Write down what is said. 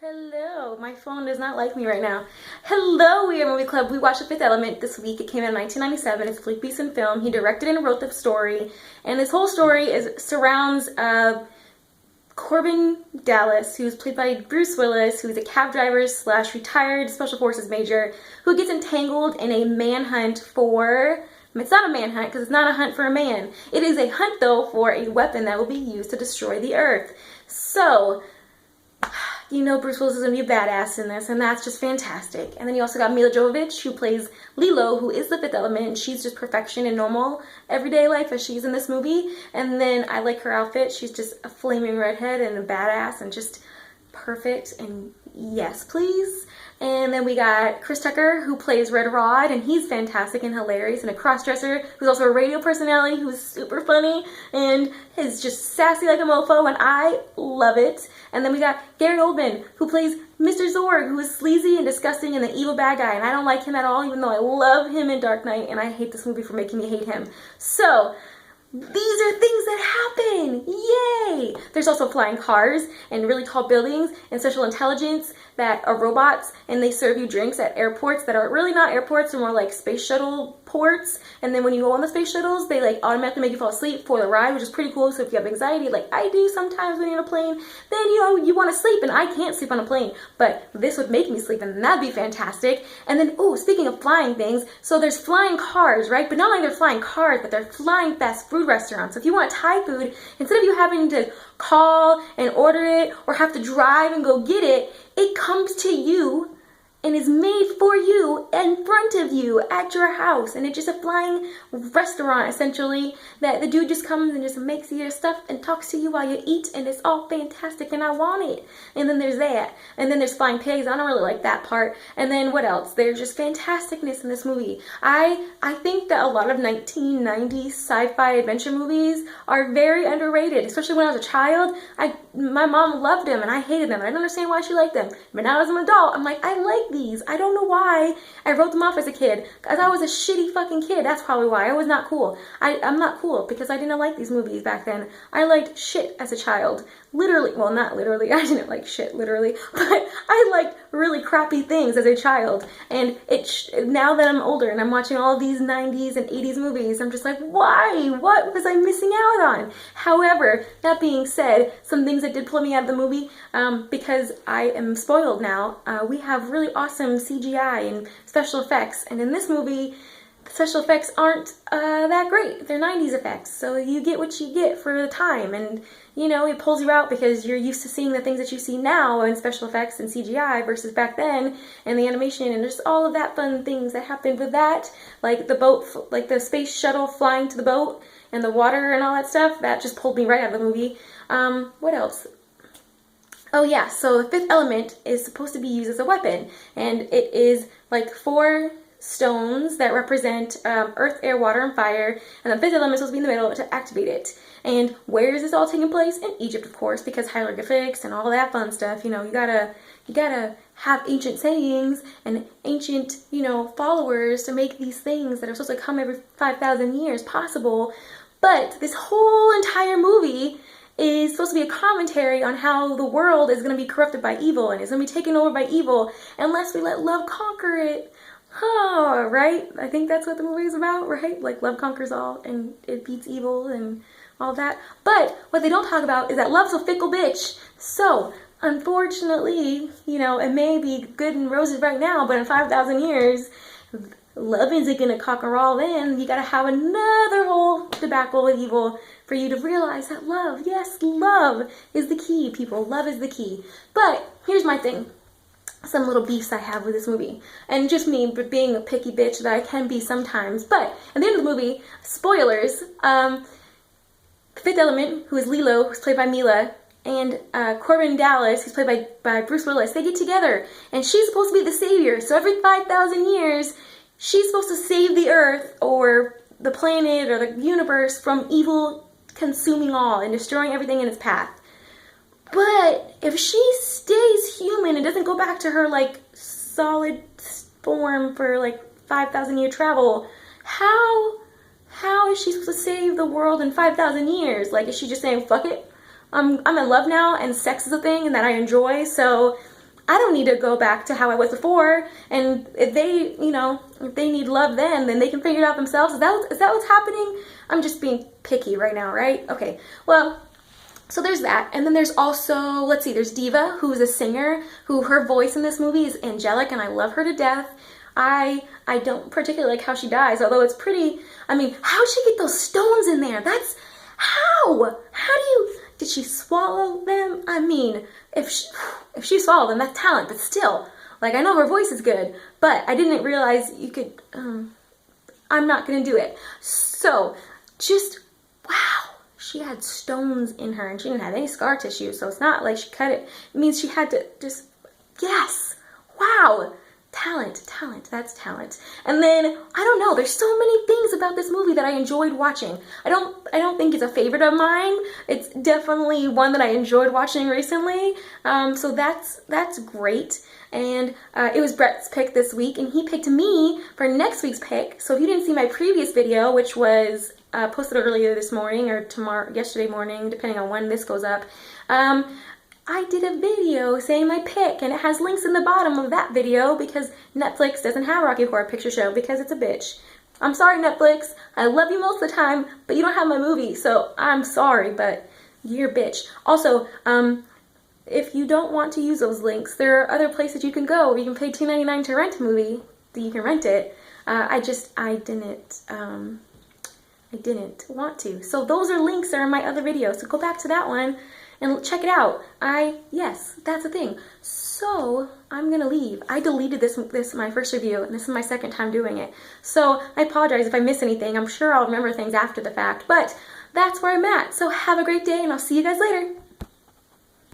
Hello, my phone does not like me right now. Hello, We Are Movie Club. We watched The Fifth Element this week. It came out in 1997. It's a Luc Besson film. He directed and wrote the story, and this whole story surrounds Corbin Dallas, who's played by Bruce Willis, who's a cab driver slash retired special forces major, who gets entangled in a manhunt for. It's not a manhunt because it's not a hunt for a man. It is a hunt, though, for a weapon that will be used to destroy the Earth. So, you know Bruce Willis is going to be a badass in this, and that's just fantastic. And then you also got Milla Jovovich, who plays Lilo, who is the Fifth Element, and she's just perfection in normal everyday life as she's in this movie. And then I like her outfit. She's just a flaming redhead and a badass and just perfect, and yes, please. And then we got Chris Tucker, who plays Red Rod, and he's fantastic and hilarious, and a cross-dresser who's also a radio personality who's super funny and is just sassy like a mofo, and I love it. And then we got Gary Oldman, who plays Mr. Zorg, who is sleazy and disgusting and the evil bad guy, and I don't like him at all, even though I love him in Dark Knight, and I hate this movie for making me hate him. So, these are things that happen! Yay! There's also flying cars and really tall buildings and social intelligence that are robots, and they serve you drinks at airports that are really not airports, they're more like space shuttle ports. And then when you go on the space shuttles, they like automatically make you fall asleep for the ride, which is pretty cool. So if you have anxiety, like I do sometimes when you're on a plane, then you want to sleep, and I can't sleep on a plane, but this would make me sleep, and that'd be fantastic. And then, oh, speaking of flying things, so there's flying cars, right? But not only they're flying cars, but they're flying fast food restaurants. So if you want Thai food, instead of you having to call and order it or have to drive and go get it, it comes to you and is made for you in front of you at your house. And it's just a flying restaurant, essentially, that the dude just comes and just makes your stuff and talks to you while you eat, and it's all fantastic, and I want it. And then there's that. And then there's flying pigs. I don't really like that part. And then what else? There's just fantasticness in this movie. I think that a lot of 1990s sci-fi adventure movies are very underrated, especially when I was a child. My mom loved them, and I hated them. I didn't understand why she liked them. But now as an adult, I'm like, I like these. I don't know why I wrote them off as a kid, because I was a shitty fucking kid. That's probably why. I was not cool. I'm not cool because I didn't like these movies back then. I liked shit as a child. Literally, well, not literally, I didn't like shit literally, but I liked really crappy things as a child. And now that I'm older and I'm watching all these 90s and 80s movies, I'm just like, why? What was I missing out on? However, that being said, some things that did pull me out of the movie, because I am spoiled now, we have really awesome CGI and special effects, and in this movie, special effects aren't that great. They're 90s effects, so you get what you get for the time, and you know, it pulls you out because you're used to seeing the things that you see now in special effects and CGI versus back then, and the animation, and just all of that fun things that happened with that, like the boat, like the space shuttle flying to the boat, and the water and all that stuff. That just pulled me right out of the movie. What else? Oh yeah, so the Fifth Element is supposed to be used as a weapon, and it is like 4 stones that represent earth, air, water, and fire, and the fifth element is supposed to be in the middle to activate it. And where is this all taking place? In Egypt, of course, because hieroglyphics and all that fun stuff. You know, you gotta have ancient sayings and ancient, you know, followers to make these things that are supposed to come every 5,000 years possible. But this whole entire movie is supposed to be a commentary on how the world is going to be corrupted by evil, and it's going to be taken over by evil unless we let love conquer it. Oh, right? I think that's what the movie is about, right? Like, love conquers all, and it beats evil, and all that. But what they don't talk about is that love's a fickle bitch. So, unfortunately, you know, it may be good and roses right now, but in 5,000 years, love isn't gonna conquer all then. You gotta have another whole debacle with evil for you to realize that love, yes, love is the key, people. Love is the key. But, here's my thing. Some little beefs I have with this movie, and just me being a picky bitch that I can be sometimes. But at the end of the movie, spoilers, Fifth Element, who is Lilo, who's played by Milla, and Corbin Dallas, who's played by Bruce Willis, they get together, and she's supposed to be the savior. So every 5,000 years, she's supposed to save the Earth or the planet or the universe from evil consuming all and destroying everything in its path. But if she stays human and doesn't go back to her, like, solid form for, like, 5,000 year travel, how is she supposed to save the world in 5,000 years? Like, is she just saying, fuck it, I'm in love now, and sex is a thing, and that I enjoy, so I don't need to go back to how I was before. And if they, you know, if they need love then they can figure it out themselves. Is that what's happening? I'm just being picky right now, right? Okay, well, so there's that. And then there's also, let's see, there's Diva, who is a singer, who her voice in this movie is angelic, and I love her to death. I don't particularly like how she dies, although it's pretty, I mean, how'd she get those stones in there? That's, how did she swallow them? I mean, if she swallowed them, that's talent, but still, like, I know her voice is good, but I didn't realize you could, I'm not gonna do it. So, just, wow, she had stones in her, and she didn't have any scar tissue, so it's not like she cut it. It means she had to just, yes, wow. Talent, that's talent. And then, I don't know, there's so many things about this movie that I enjoyed watching. I don't think it's a favorite of mine. It's definitely one that I enjoyed watching recently. So that's great. And it was Brett's pick this week, and he picked me for next week's pick. So if you didn't see my previous video, which was posted earlier this morning or yesterday morning, depending on when this goes up, I did a video saying my pick, and it has links in the bottom of that video because Netflix doesn't have Rocky Horror Picture Show because it's a bitch. I'm sorry, Netflix. I love you most of the time, but you don't have my movie, so I'm sorry, but you're a bitch. Also, if you don't want to use those links, there are other places you can go where you can pay $2.99 to rent a movie, that you can rent it. I didn't want to. So those are links that are in my other videos, so go back to that one and check it out. Yes, that's the thing. So, I'm gonna leave. I deleted this my first review, and this is my second time doing it. So, I apologize if I miss anything. I'm sure I'll remember things after the fact, but that's where I'm at. So, have a great day, and I'll see you guys later.